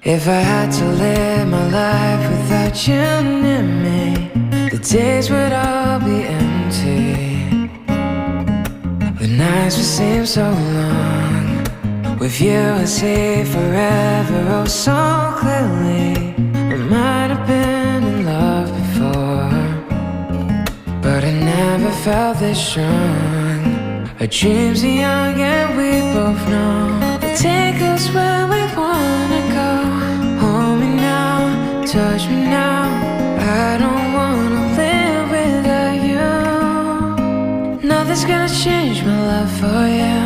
If I had to live my life without you near me, the days would all be empty. The nights would seem so long. With you I see forever, oh so clearly. We might have been in love before, but I never felt this strong. Our dreams are young and we both know they'll take us where we wanna go. Hold me now, touch me now. I don't wanna live without you. Nothing's gonna change my love for you.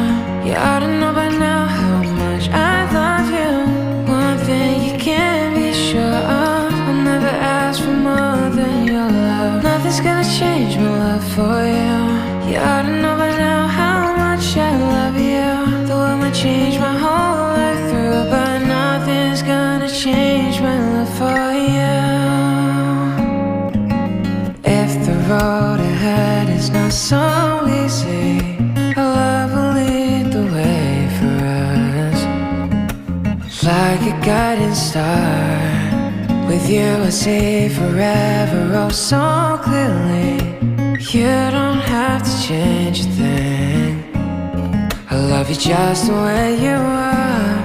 You ought to know by now how much I love you. One thing you can't be sure of, I'll never ask for more than your love. Nothing's gonna change my love for you. You ought to know by now how much I love you. The world might change my whole life through, but nothing's gonna change my love for you. If the road ahead is not so easy, our love will lead the way for us, like a guiding star. With you I see forever, oh so clearly. You don't have to change a thing. I love you just the way you are.